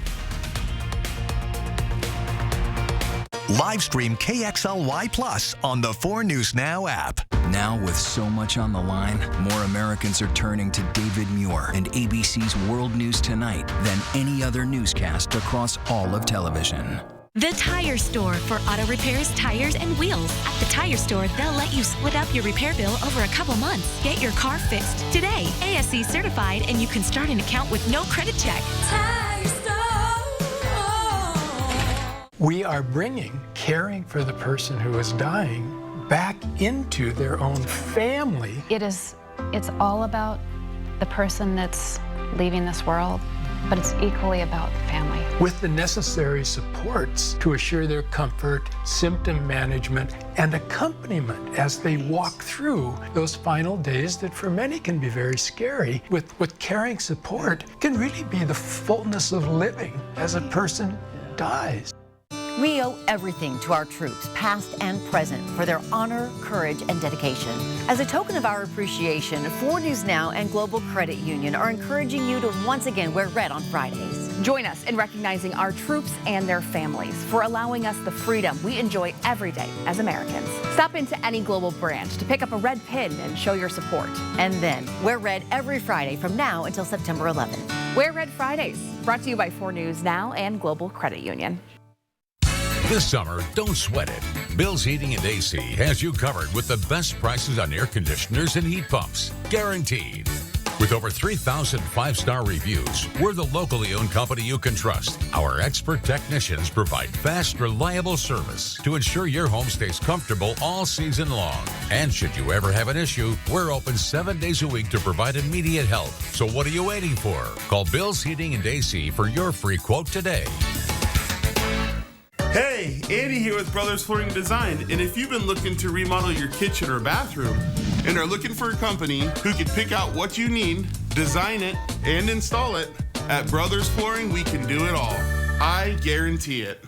Live stream KXLY Plus on the 4 News Now app. Now, with so much on the line, more Americans are turning to David Muir and ABC's World News Tonight than any other newscast across all of television. The Tire Store for auto repairs, tires, and wheels. At the Tire Store, they'll let you split up your repair bill over a couple months. Get your car fixed today. ASE certified, and you can start an account with no credit check. Tire Store. We are bringing caring for the person who is dying back into their own family. It's all about the person that's leaving this world. but it's equally about family. With the necessary supports to assure their comfort, symptom management, and accompaniment as they walk through those final days that for many can be very scary. With caring support can really be the fullness of living as a person dies. We owe everything to our troops, past and present, for their honor, courage, and dedication. As a token of our appreciation, 4 News Now and Global Credit Union are encouraging you to once again wear red on Fridays. Join us in recognizing our troops and their families for allowing us the freedom we enjoy every day as Americans. Stop into any Global branch to pick up a red pin and show your support. And then wear red every Friday from now until September 11th. Wear Red Fridays, brought to you by 4 News Now and Global Credit Union. This summer, don't sweat it. Bill's Heating and AC has you covered with the best prices on air conditioners and heat pumps, guaranteed. With over 3,000 5-star reviews, we're the locally owned company you can trust. Our expert technicians provide fast, reliable service to ensure your home stays comfortable all season long. And should you ever have an issue, we're open 7 days a week to provide immediate help. So what are you waiting for? Call Bill's Heating and AC for your free quote today. Hey, Andy here with Brothers Flooring Design, and if you've been looking to remodel your kitchen or bathroom and are looking for a company who can pick out what you need, design it, and install it, at Brothers Flooring we can do it all. I guarantee it.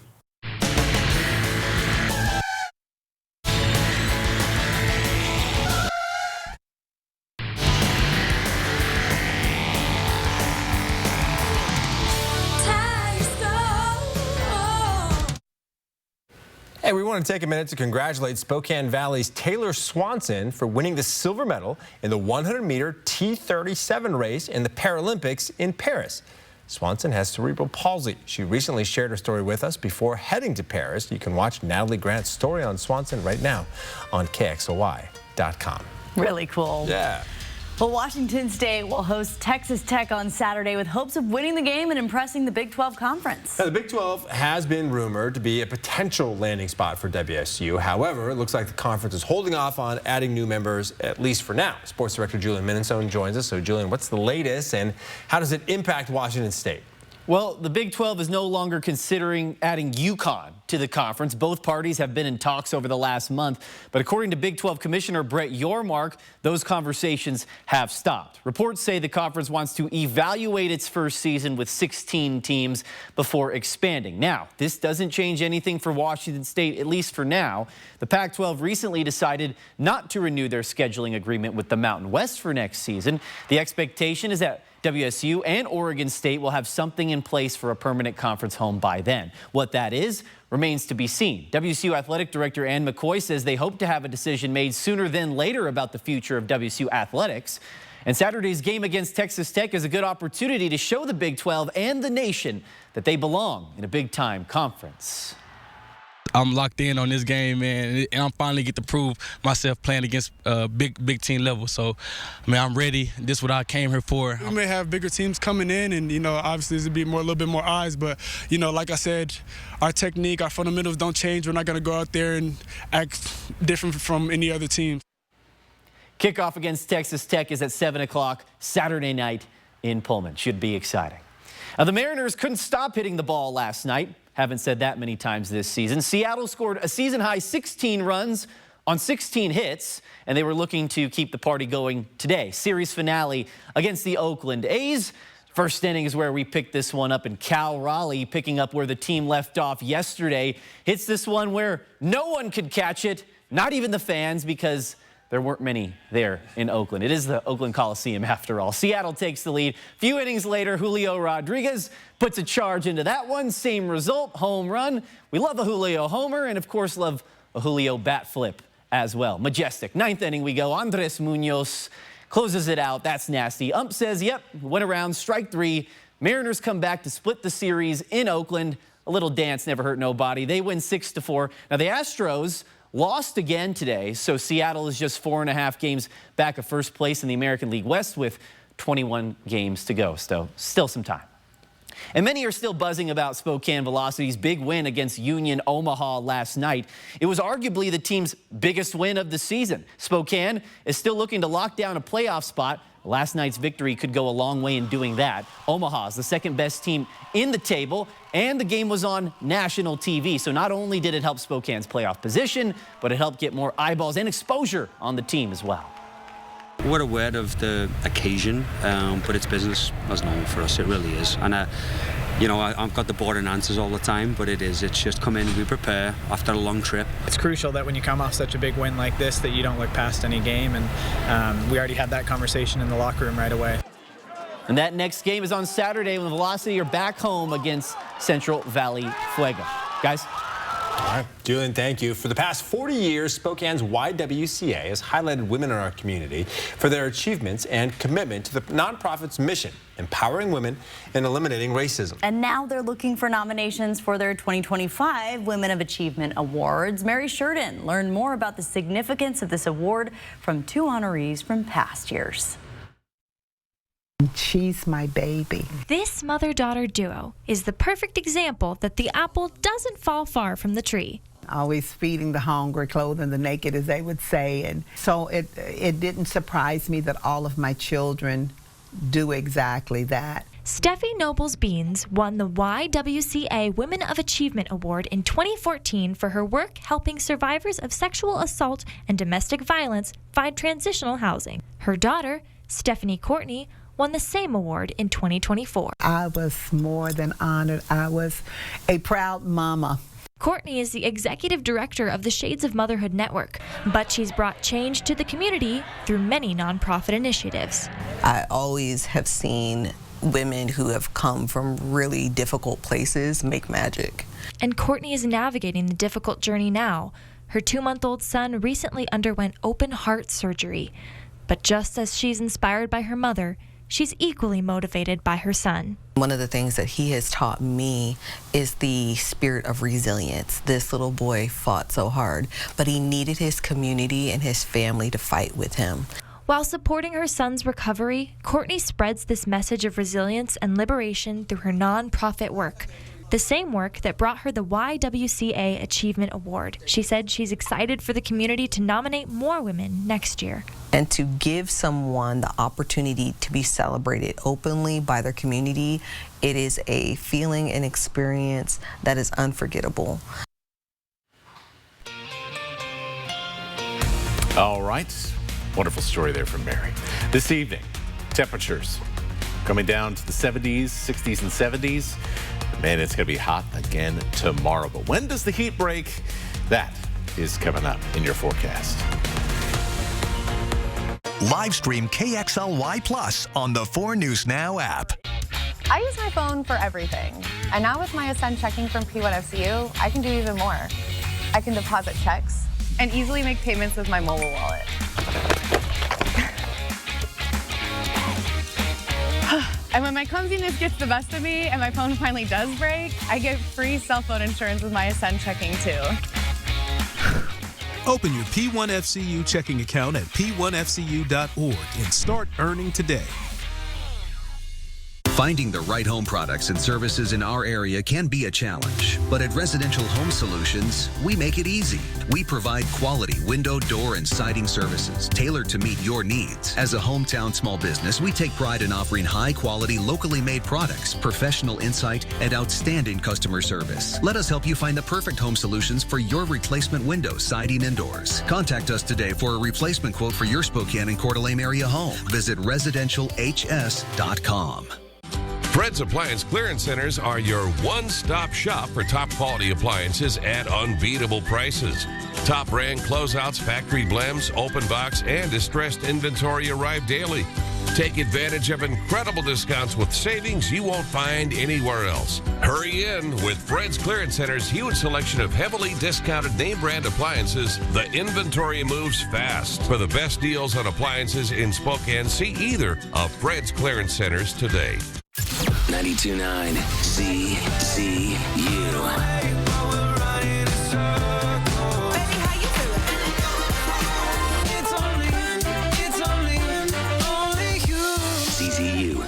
Hey, we want to take a minute to congratulate Spokane Valley's Taylor Swanson for winning the silver medal in the 100-meter T37 race in the Paralympics in Paris. Swanson has cerebral palsy. She recently shared her story with us before heading to Paris. You can watch Natalie Grant's story on Swanson right now on KXLY.com. Really cool. Yeah. Well, Washington State will host Texas Tech on Saturday with hopes of winning the game and impressing the Big 12 Conference. Now, the Big 12 has been rumored to be a potential landing spot for WSU. However, it looks like the conference is holding off on adding new members, at least for now. Sports Director Julian Minnesone joins us. So, Julian, what's the latest and how does it impact Washington State? Well, the Big 12 is no longer considering adding UConn to the conference. Both parties have been in talks over the last month. But according to Big 12 Commissioner Brett Yormark, those conversations have stopped. Reports say the conference wants to evaluate its first season with 16 teams before expanding. Now, this doesn't change anything for Washington State, at least for now. The Pac-12 recently decided not to renew their scheduling agreement with the Mountain West for next season. The expectation is that WSU and Oregon State will have something in place for a permanent conference home by then. What that is remains to be seen. WSU Athletic Director Ann McCoy says they hope to have a decision made sooner than later about the future of WSU athletics. And Saturday's game against Texas Tech is a good opportunity to show the Big 12 and the nation that they belong in a big-time conference. I'm locked in on this game, man, and I'm finally get to prove myself playing against big team level. So, man, I'm ready. This is what I came here for. We may have bigger teams coming in, and obviously there'll be a little bit more eyes. But like I said, our technique, our fundamentals don't change. We're not going to go out there and act different from any other team. Kickoff against Texas Tech is at 7 o'clock Saturday night in Pullman. Should be exciting. Now, the Mariners couldn't stop hitting the ball last night. Haven't said that many times this season. Seattle scored a season-high 16 runs on 16 hits, and they were looking to keep the party going today. Series finale against the Oakland A's. First inning is where we picked this one up, and Cal Raleigh, picking up where the team left off yesterday, hits this one where no one could catch it, not even the fans, because there weren't many there in Oakland. It is the Oakland Coliseum after all. Seattle takes the lead. A few innings later, Julio Rodriguez puts a charge into that one. Same result, home run. We love a Julio homer and, of course, love a Julio bat flip as well. Majestic. Ninth inning we go. Andres Munoz closes it out. That's nasty. Ump says, yep, went around, strike three. Mariners come back to split the series in Oakland. A little dance never hurt nobody. They win 6-4. Now, the Astros lost again today, so Seattle is just 4.5 games back of first place in the American League West with 21 games to go, so still some time. And many are still buzzing about Spokane Velocity's big win against Union Omaha last night. It was arguably the team's biggest win of the season. Spokane is still looking to lock down a playoff spot. Last night's victory could go a long way in doing that. Omaha's the second best team in the table, and the game was on national TV. So not only did it help Spokane's playoff position, but it helped get more eyeballs and exposure on the team as well. We're aware of the occasion, but it's business as normal for us. It really is. And, I've got the boring answers all the time, but it's just come in, we prepare after a long trip. It's crucial that when you come off such a big win like this, that you don't look past any game. And we already had that conversation in the locker room right away. And that next game is on Saturday when Velocity are back home against Central Valley Fuego. Guys. All right, Julian, thank you. For the past 40 years, Spokane's YWCA has highlighted women in our community for their achievements and commitment to the nonprofit's mission, empowering women and eliminating racism. And now they're looking for nominations for their 2025 Women of Achievement Awards. Mary Sheridan learned more about the significance of this award from two honorees from past years. She's my baby. This mother-daughter duo is the perfect example that the apple doesn't fall far from the tree. Always feeding the hungry, clothing the naked, as they would say. And so it didn't surprise me that all of my children do exactly that. Steffi Nobles Beans won the YWCA Women of Achievement Award in 2014 for her work helping survivors of sexual assault and domestic violence find transitional housing. Her daughter, Stephanie Courtney, won the same award in 2024. I was more than honored. I was a proud mama. Courtney is the executive director of the Shades of Motherhood Network, but she's brought change to the community through many nonprofit initiatives. I always have seen women who have come from really difficult places make magic. And Courtney is navigating the difficult journey now. Her 2-month-old son recently underwent open heart surgery. But just as she's inspired by her mother, she's equally motivated by her son. One of the things that he has taught me is the spirit of resilience. This little boy fought so hard, but he needed his community and his family to fight with him. While supporting her son's recovery, Courtney spreads this message of resilience and liberation through her nonprofit work. The same work that brought her the YWCA Achievement Award. She said she's excited for the community to nominate more women next year. And to give someone the opportunity to be celebrated openly by their community, it is a feeling and experience that is unforgettable. All right. Wonderful story there from Mary. This evening, temperatures coming down to the 70s, 60s, and 70s. Man, it's going to be hot again tomorrow. But when does the heat break? That is coming up in your forecast. Live stream KXLY Plus on the 4 News Now app. I use my phone for everything. And now with my Ascend checking from P1FCU, I can do even more. I can deposit checks and easily make payments with my mobile wallet. And when my clumsiness gets the best of me and my phone finally does break, I get free cell phone insurance with my Ascend checking too. Open your P1FCU checking account at p1fcu.org and start earning today. Finding the right home products and services in our area can be a challenge, but at Residential Home Solutions, we make it easy. We provide quality window, door, and siding services tailored to meet your needs. As a hometown small business, we take pride in offering high-quality, locally made products, professional insight, and outstanding customer service. Let us help you find the perfect home solutions for your replacement windows, siding, and doors. Contact us today for a replacement quote for your Spokane and Coeur d'Alene area home. Visit residentialhs.com. Fred's Appliance Clearance Centers are your one-stop shop for top-quality appliances at unbeatable prices. Top brand closeouts, factory blems, open box, and distressed inventory arrive daily. Take advantage of incredible discounts with savings you won't find anywhere else. Hurry in with Fred's Clearance Center's huge selection of heavily discounted name-brand appliances. The inventory moves fast. For the best deals on appliances in Spokane, see either of Fred's Clearance Centers today. 92.9 CZU. CZU.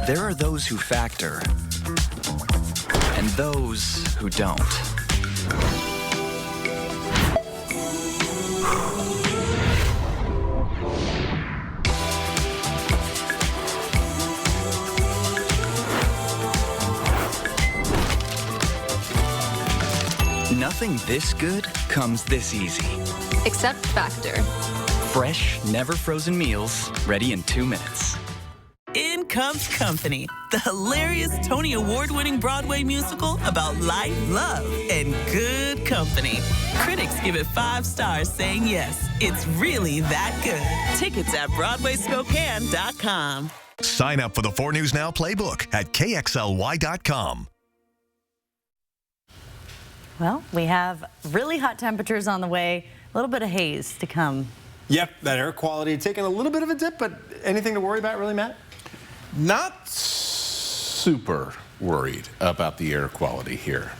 There are those who factor and those who don't. nothing this good comes this easy. Except Factor. Fresh, never frozen meals, ready in 2 minutes. In comes Company, the hilarious Tony Award-winning Broadway musical about life, love, and good company. Critics give it 5 stars, saying yes, it's really that good. Tickets at BroadwaySpokane.com. Sign up for the 4 News Now playbook at KXLY.com. Well, we have really hot temperatures on the way, a little bit of haze to come. Yep, that air quality taking a little bit of a dip, but anything to worry about really, Matt? Not super worried about the air quality here.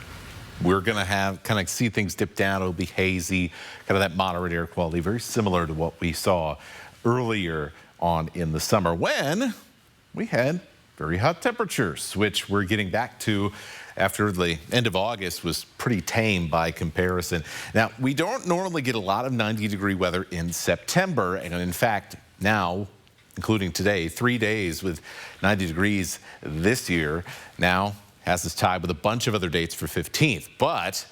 We're going to kind of see things dip down. It'll be hazy, kind of that moderate air quality, very similar to what we saw earlier on in the summer when we had very hot temperatures, which we're getting back to after the end of August was pretty tame by comparison. Now, we don't normally get a lot of 90-degree weather in September, and in fact, now, including today, 3 days with 90 degrees this year now has us tied with a bunch of other dates for 15th. But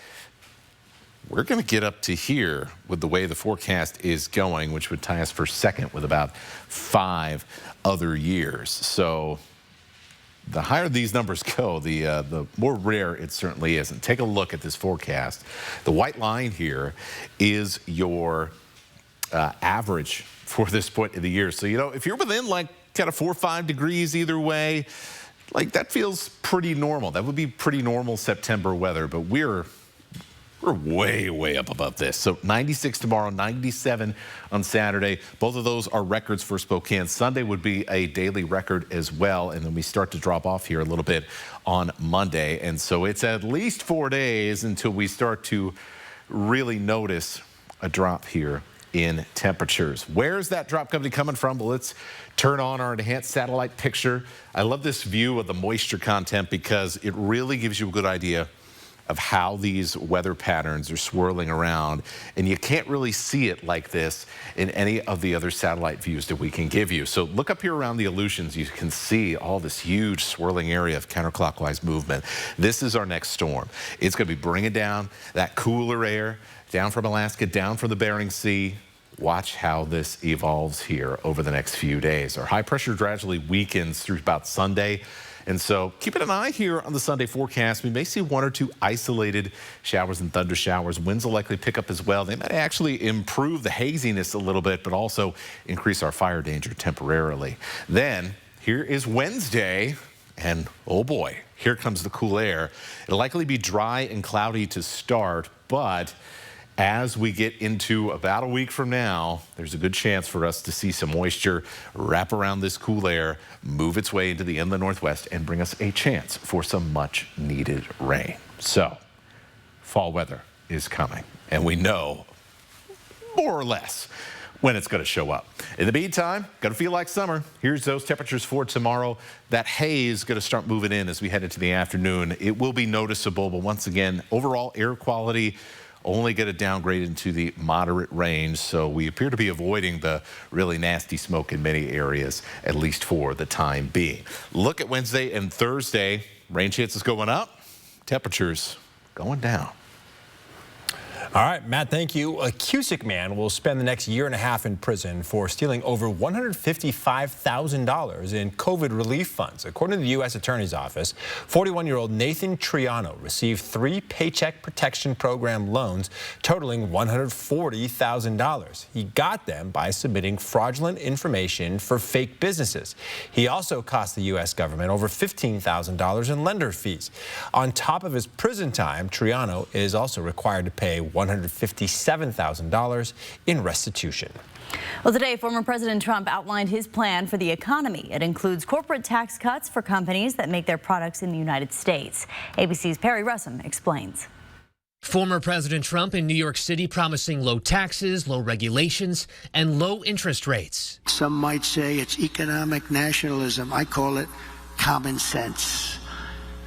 we're going to get up to here with the way the forecast is going, which would tie us for second with about 5 other years. So the higher these numbers go, the more rare it certainly is. And take a look at this forecast. The white line here is your average for this point of the year. So, you know, if you're within like kind of 4 or 5 degrees either way, like that feels pretty normal. That would be pretty normal September weather, but we're way up above this. So 96 tomorrow, 97 on Saturday. Both of those are records for Spokane. Sunday would be a daily record as well. And then we start to drop off here a little bit on Monday. And so it's at least 4 days until we start to really notice a drop here in temperatures. Where's that drop coming from? Well, let's turn on our enhanced satellite picture. I love this view of the moisture content because it really gives you a good idea of how these weather patterns are swirling around, and you can't really see it like this in any of the other satellite views that we can give you. So look up here around the Aleutians, you can see all this huge swirling area of counterclockwise movement. This is our next storm. It's going to be bringing down that cooler air down from Alaska, down from the Bering Sea. Watch how this evolves here over the next few days. Our high pressure gradually weakens through about Sunday. And so keeping an eye here on the Sunday forecast, we may see 1 or 2 isolated showers and thunder showers. Winds will likely pick up as well. They might actually improve the haziness a little bit, but also increase our fire danger temporarily. Then here is Wednesday, and oh boy, here comes the cool air. It'll likely be dry and cloudy to start, but as we get into about a week from now, there's a good chance for us to see some moisture wrap around this cool air, move its way into the inland northwest, and bring us a chance for some much needed rain. So, fall weather is coming, and we know more or less when it's going to show up. In the meantime, going to feel like summer. Here's those temperatures for tomorrow. That haze is going to start moving in as we head into the afternoon. It will be noticeable, but once again, overall air quality only get a downgrade into the moderate range, so we appear to be avoiding the really nasty smoke in many areas, at least for the time being. Look at Wednesday and Thursday. Rain chances going up, temperatures going down. All right, Matt, thank you. A Cusick man will spend the next 1.5 years in prison for stealing over $155,000 in COVID relief funds. According to the U.S. Attorney's Office, 41-year-old Nathan Triano received 3 Paycheck Protection Program loans totaling $140,000. He got them by submitting fraudulent information for fake businesses. He also cost the U.S. government over $15,000 in lender fees. On top of his prison time, Triano is also required to pay $157,000 in restitution. Well, today, former President Trump outlined his plan for the economy. It includes corporate tax cuts for companies that make their products in the United States. ABC's Perry Russum explains. Former President Trump in New York City promising low taxes, low regulations, and low interest rates. Some might say it's economic nationalism. I call it common sense.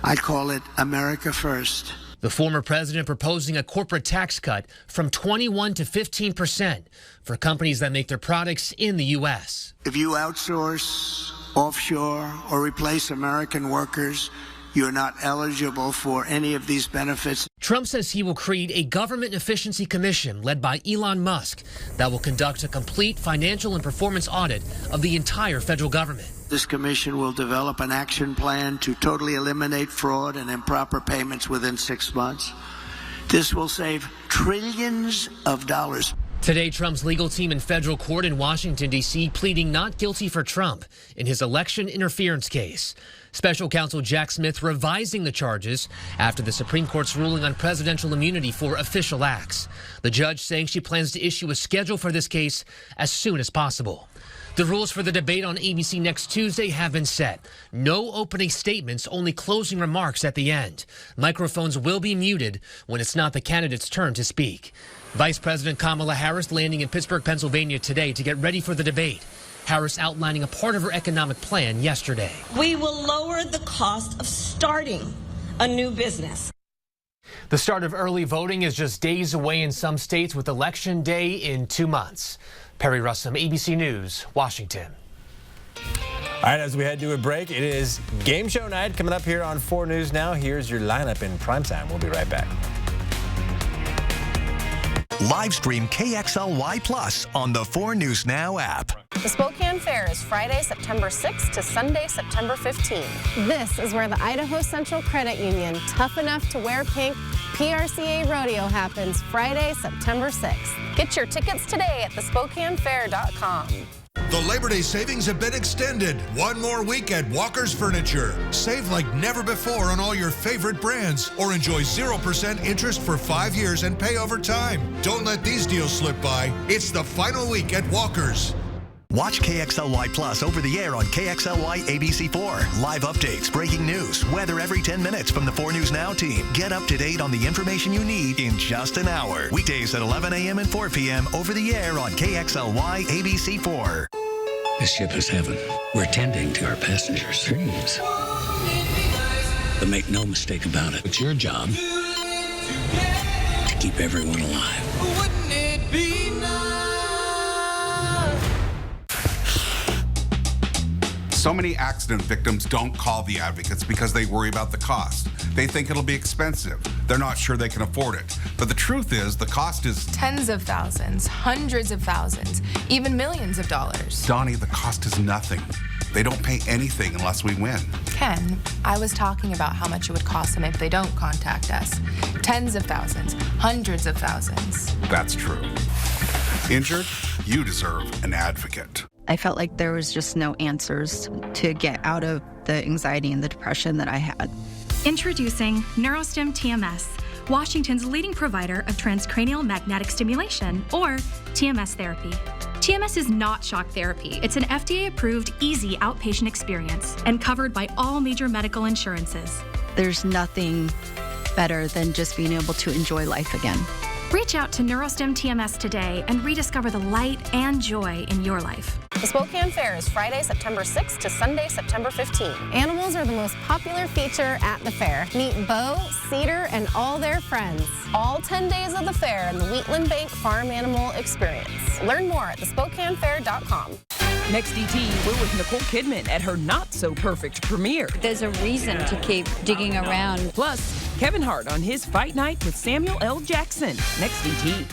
I call it America first. The former president proposing a corporate tax cut from 21% to 15% for companies that make their products in the U.S. If you outsource, offshore, or replace American workers, you're not eligible for any of these benefits. Trump says he will create a government efficiency commission led by Elon Musk that will conduct a complete financial and performance audit of the entire federal government. This commission will develop an action plan to totally eliminate fraud and improper payments within 6 months. This will save trillions of dollars. Today, Trump's legal team in federal court in Washington, D.C., pleading not guilty for Trump in his election interference case. Special counsel Jack Smith revising the charges after the Supreme Court's ruling on presidential immunity for official acts. The judge saying she plans to issue a schedule for this case as soon as possible. The rules for the debate on ABC next Tuesday have been set. No opening statements, only closing remarks at the end. Microphones will be muted when it's not the candidate's turn to speak. Vice President Kamala Harris landing in Pittsburgh, Pennsylvania today to get ready for the debate. Harris outlining a part of her economic plan yesterday. We will lower the cost of starting a new business. The start of early voting is just days away in some states with Election Day in 2 months. Perry Russum, ABC News, Washington. All right, as we head to a break, it is game show night coming up here on 4 News Now. Here's your lineup in primetime. We'll be right back. Live stream KXLY Plus on the 4 News Now app. The Spokane Fair is Friday, September 6th to Sunday, September 15th. This is where the Idaho Central Credit Union Tough Enough to Wear Pink PRCA Rodeo happens Friday, September 6th. Get your tickets today at thespokanefair.com. The Labor Day savings have been extended. One more week at Walker's Furniture. Save like never before on all your favorite brands or enjoy 0% interest for 5 years and pay over time. Don't let these deals slip by. It's the final week at Walker's. Watch KXLY Plus over the air on KXLY ABC4. Live updates, breaking news, weather every 10 minutes from the 4 News Now team. Get up to date on the information you need in just an hour. Weekdays at 11 a.m. and 4 p.m. over the air on KXLY ABC4. This ship is heaven. We're tending to our passengers' dreams. But make no mistake about it, it's your job to keep everyone alive. Wouldn't it be nice? So many accident victims don't call the advocates because they worry about the cost. They think it'll be expensive. They're not sure they can afford it. But the truth is, the cost is tens of thousands, hundreds of thousands, even millions of dollars. Donnie, the cost is nothing. They don't pay anything unless we win. Ken, I was talking about how much it would cost them if they don't contact us. Tens of thousands, hundreds of thousands. That's true. Injured? You deserve an advocate. I felt like there was just no answers to get out of the anxiety and the depression that I had. Introducing NeuroStim TMS, Washington's leading provider of transcranial magnetic stimulation, or TMS therapy. TMS is not shock therapy. It's an FDA-approved, easy outpatient experience and covered by all major medical insurances. There's nothing better than just being able to enjoy life again. Reach out to NeuroStim TMS today and rediscover the light and joy in your life. The Spokane Fair is Friday, September 6th to Sunday, September 15th. Animals are the most popular feature at the fair. Meet Bo, Cedar, and all their friends. All 10 days of the fair in the Wheatland Bank Farm Animal Experience. Learn more at thespokanefair.com. Next ET, we're with Nicole Kidman at her not-so-perfect premiere. There's a reason to keep digging around. Plus, Kevin Hart on his fight night with Samuel L. Jackson. Next ET.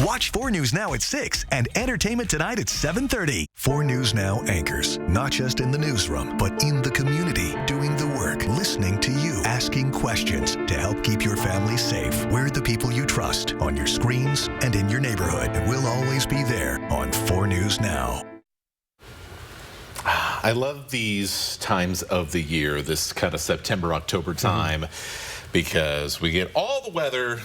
Watch 4 News Now at 6 and Entertainment Tonight at 7:30. 4 News Now anchors, not just in the newsroom, but in the community, doing the work, listening to you, asking questions to help keep your family safe. We're the people you trust on your screens and in your neighborhood. We'll always be there on 4 News Now. I love these times of the year, this kind of September, October time, because we get all the weather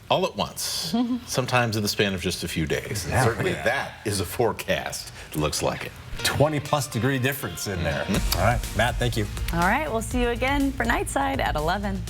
all at once, sometimes in the span of just a few days. And certainly that is a forecast. It looks like it. 20+ degree difference in there. All right, Matt, thank you. All right, we'll see you again for Nightside at 11.